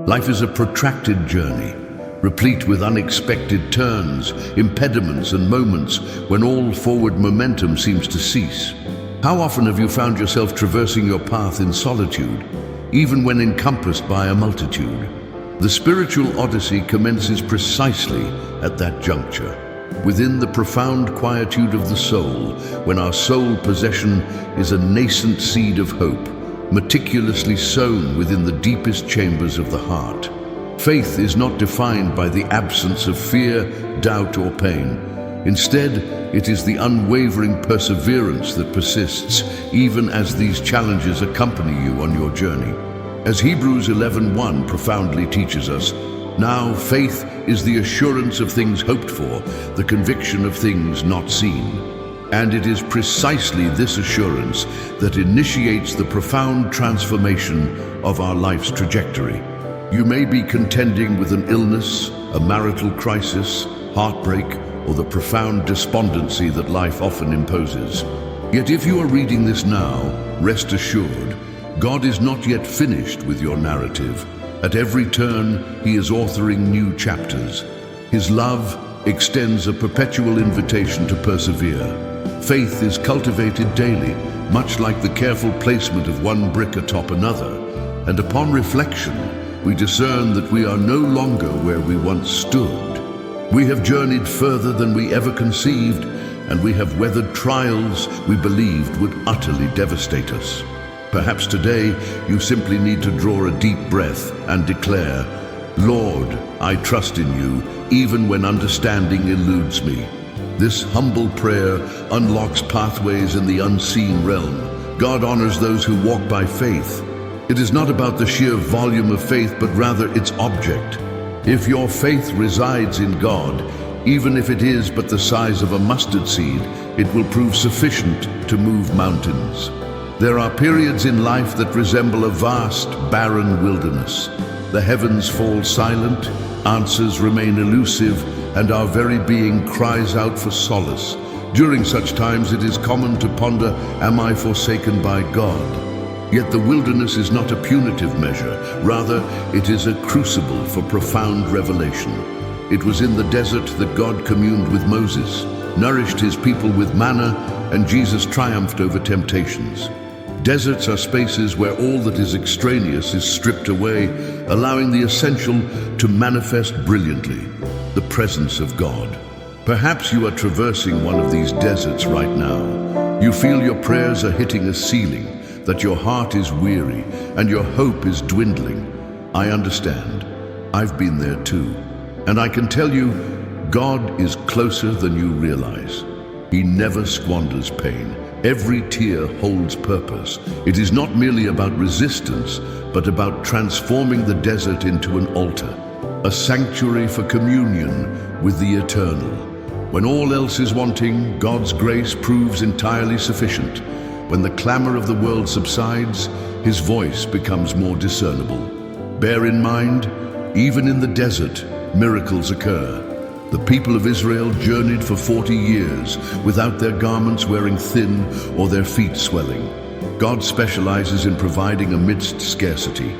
Life is a protracted journey, replete with unexpected turns, impediments, and moments when all forward momentum seems to cease. How often have you found yourself traversing your path in solitude, even when encompassed by a multitude? The spiritual odyssey commences precisely at that juncture, within the profound quietude of the soul, when our sole possession is a nascent seed of hope, meticulously sown within the deepest chambers of the heart. Faith is not defined by the absence of fear, doubt, or pain. Instead, it is the unwavering perseverance that persists even as these challenges accompany you on your journey. As Hebrews 11:1 profoundly teaches us, now faith is the assurance of things hoped for, the conviction of things not seen. And it is precisely this assurance that initiates the profound transformation of our life's trajectory. You may be contending with an illness, a marital crisis, heartbreak, or the profound despondency that life often imposes. Yet if you are reading this now, rest assured, God is not yet finished with your narrative. At every turn, He is authoring new chapters. His love extends a perpetual invitation to persevere. Faith is cultivated daily, much like the careful placement of one brick atop another. And upon reflection, we discern that we are no longer where we once stood. We have journeyed further than we ever conceived, and we have weathered trials we believed would utterly devastate us. Perhaps today you simply need to draw a deep breath and declare, Lord, I trust in you, even when understanding eludes me. This humble prayer unlocks pathways in the unseen realm. God honors those who walk by faith. It is not about the sheer volume of faith, but rather its object. If your faith resides in God, even if it is but the size of a mustard seed, it will prove sufficient to move mountains. There are periods in life that resemble a vast, barren wilderness. The heavens fall silent, answers remain elusive, and our very being cries out for solace. During such times, it is common to ponder, am I forsaken by God? Yet the wilderness is not a punitive measure. Rather, it is a crucible for profound revelation. It was in the desert that God communed with Moses, nourished his people with manna, and Jesus triumphed over temptations. Deserts are spaces where all that is extraneous is stripped away, allowing the essential to manifest brilliantly, the presence of God. Perhaps you are traversing one of these deserts right now. You feel your prayers are hitting a ceiling, that your heart is weary, and your hope is dwindling. I understand. I've been there too. And I can tell you, God is closer than you realize. He never squanders pain. Every tear holds purpose. It is not merely about resistance, but about transforming the desert into an altar, a sanctuary for communion with the eternal. When all else is wanting, God's grace proves entirely sufficient. When the clamor of the world subsides, His voice becomes more discernible. Bear in mind, even in the desert, miracles occur. The people of Israel journeyed for 40 years without their garments wearing thin or their feet swelling. God specializes in providing amidst scarcity.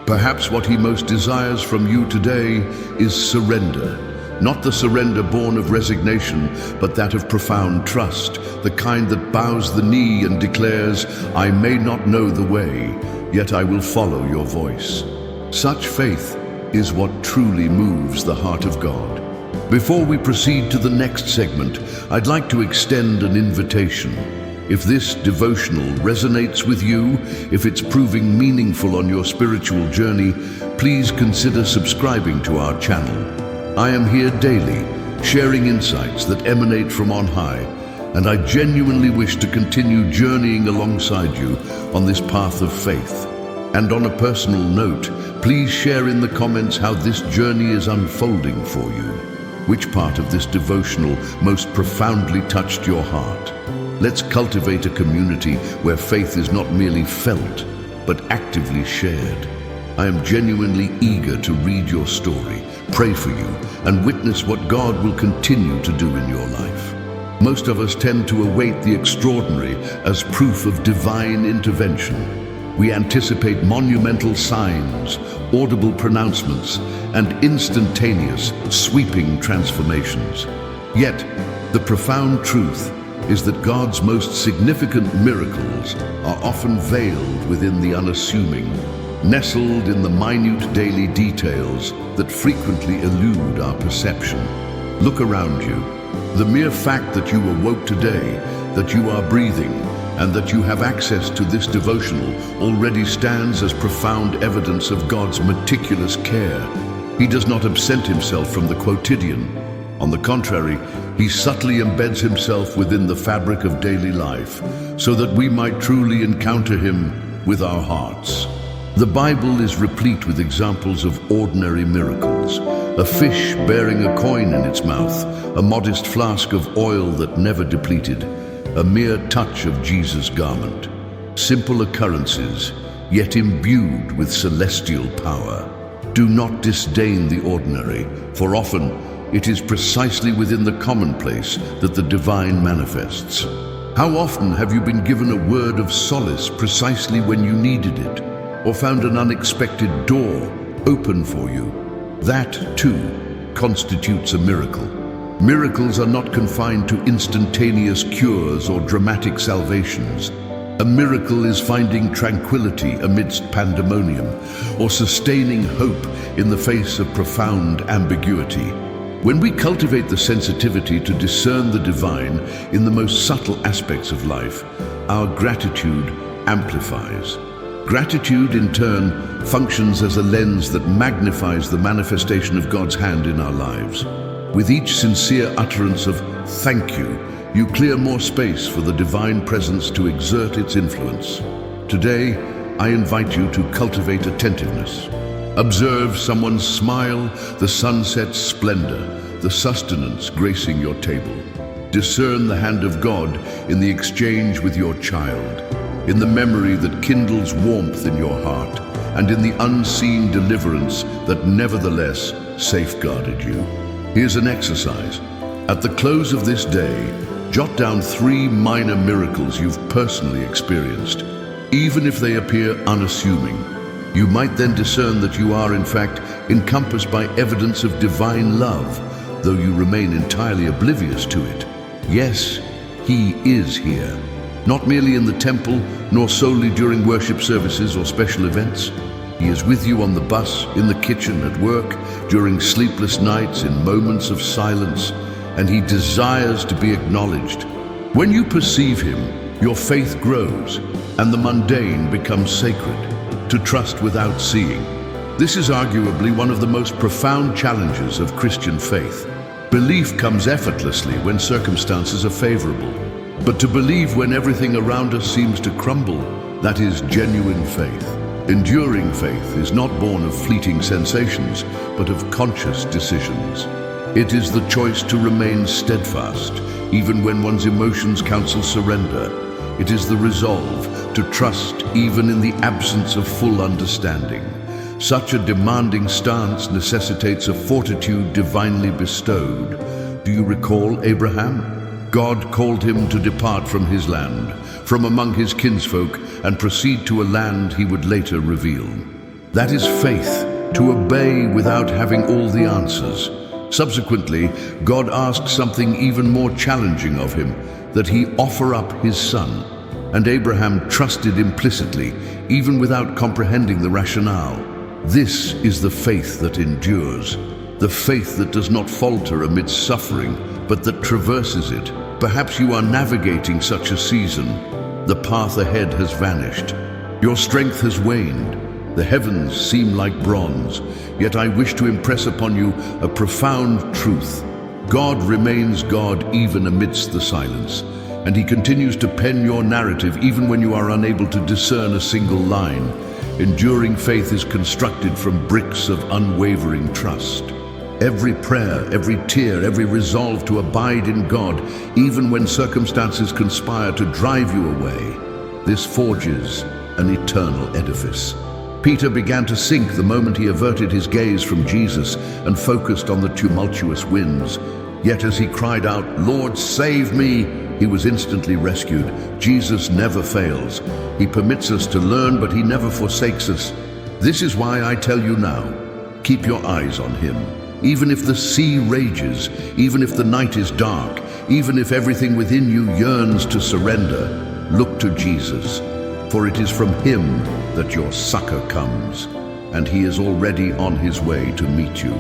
Perhaps what He most desires from you today is surrender. Not the surrender born of resignation, but that of profound trust, the kind that bows the knee and declares, I may not know the way, yet I will follow your voice. Such faith is what truly moves the heart of God. Before we proceed to the next segment, I'd like to extend an invitation. If this devotional resonates with you, if it's proving meaningful on your spiritual journey, please consider subscribing to our channel. I am here daily, sharing insights that emanate from on high, and I genuinely wish to continue journeying alongside you on this path of faith. And on a personal note, please share in the comments how this journey is unfolding for you. Which part of this devotional most profoundly touched your heart? Let's cultivate a community where faith is not merely felt, but actively shared. I am genuinely eager to read your story, pray for you, and witness what God will continue to do in your life. Most of us tend to await the extraordinary as proof of divine intervention. We anticipate monumental signs, audible pronouncements, and instantaneous, sweeping transformations. Yet, the profound truth is that God's most significant miracles are often veiled within the unassuming, nestled in the minute daily details that frequently elude our perception. Look around you. The mere fact that you awoke today, that you are breathing, and that you have access to this devotional already stands as profound evidence of God's meticulous care. He does not absent himself from the quotidian. On the contrary, he subtly embeds himself within the fabric of daily life, so that we might truly encounter him with our hearts. The Bible is replete with examples of ordinary miracles. A fish bearing a coin in its mouth, a modest flask of oil that never depleted, a mere touch of Jesus' garment. Simple occurrences, yet imbued with celestial power. Do not disdain the ordinary, for often it is precisely within the commonplace that the divine manifests. How often have you been given a word of solace precisely when you needed it, or found an unexpected door open for you? That, too, constitutes a miracle. Miracles are not confined to instantaneous cures or dramatic salvations. A miracle is finding tranquility amidst pandemonium, or sustaining hope in the face of profound ambiguity. When we cultivate the sensitivity to discern the divine in the most subtle aspects of life, our gratitude amplifies. Gratitude, in turn, functions as a lens that magnifies the manifestation of God's hand in our lives. With each sincere utterance of "thank you," you clear more space for the divine presence to exert its influence. Today, I invite you to cultivate attentiveness. Observe someone's smile, the sunset's splendor, the sustenance gracing your table. Discern the hand of God in the exchange with your child, in the memory that kindles warmth in your heart, and in the unseen deliverance that nevertheless safeguarded you. Here's an exercise. At the close of this day, jot down 3 minor miracles you've personally experienced. Even if they appear unassuming, you might then discern that you are, in fact, encompassed by evidence of divine love, though you remain entirely oblivious to it. Yes, he is here, not merely in the temple, nor solely during worship services or special events. He is with you on the bus, in the kitchen, at work, during sleepless nights, in moments of silence, and he desires to be acknowledged. When you perceive him, your faith grows, and the mundane becomes sacred. To trust without seeing. This is arguably one of the most profound challenges of Christian faith. Belief comes effortlessly when circumstances are favorable. But to believe when everything around us seems to crumble, that is genuine faith. Enduring faith is not born of fleeting sensations, but of conscious decisions. It is the choice to remain steadfast, even when one's emotions counsel surrender. It is the resolve to trust even in the absence of full understanding. Such a demanding stance necessitates a fortitude divinely bestowed. Do you recall Abraham? God called him to depart from his land, from among his kinsfolk, and proceed to a land he would later reveal. That is faith, to obey without having all the answers. Subsequently, God asked something even more challenging of him, that he offer up his son. And Abraham trusted implicitly, even without comprehending the rationale. This is the faith that endures, the faith that does not falter amidst suffering, but that traverses it. Perhaps you are navigating such a season. The path ahead has vanished. Your strength has waned. The heavens seem like bronze. Yet I wish to impress upon you a profound truth. God remains God even amidst the silence, and he continues to pen your narrative even when you are unable to discern a single line. Enduring faith is constructed from bricks of unwavering trust. Every prayer, every tear, every resolve to abide in God, even when circumstances conspire to drive you away, this forges an eternal edifice. Peter began to sink the moment he averted his gaze from Jesus and focused on the tumultuous winds. Yet as he cried out, "Lord, save me!" he was instantly rescued. Jesus never fails. He permits us to learn, but he never forsakes us. This is why I tell you now, keep your eyes on him. Even if the sea rages, even if the night is dark, even if everything within you yearns to surrender, look to Jesus, for it is from him that your succor comes, and he is already on his way to meet you.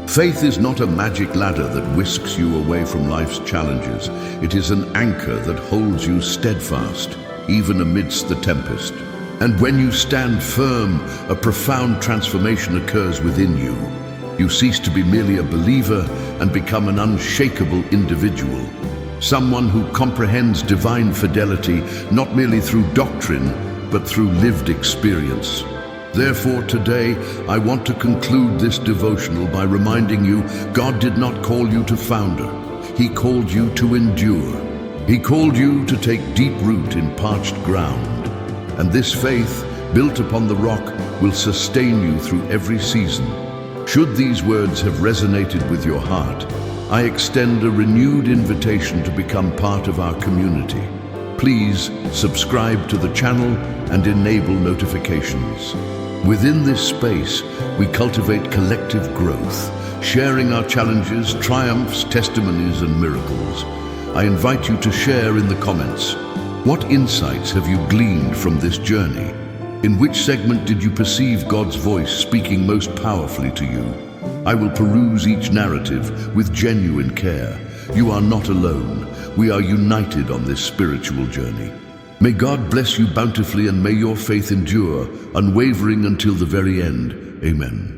Faith is not a magic ladder that whisks you away from life's challenges. It is an anchor that holds you steadfast, even amidst the tempest. And when you stand firm, a profound transformation occurs within you. You cease to be merely a believer and become an unshakable individual. Someone who comprehends divine fidelity not merely through doctrine, but through lived experience. Therefore, today, I want to conclude this devotional by reminding you, God did not call you to founder. He called you to endure. He called you to take deep root in parched ground. And this faith, built upon the rock, will sustain you through every season. Should these words have resonated with your heart, I extend a renewed invitation to become part of our community. Please subscribe to the channel and enable notifications. Within this space, we cultivate collective growth, sharing our challenges, triumphs, testimonies, and miracles. I invite you to share in the comments. What insights have you gleaned from this journey? In which segment did you perceive God's voice speaking most powerfully to you? I will peruse each narrative with genuine care. You are not alone. We are united on this spiritual journey. May God bless you bountifully, and may your faith endure, unwavering until the very end. Amen.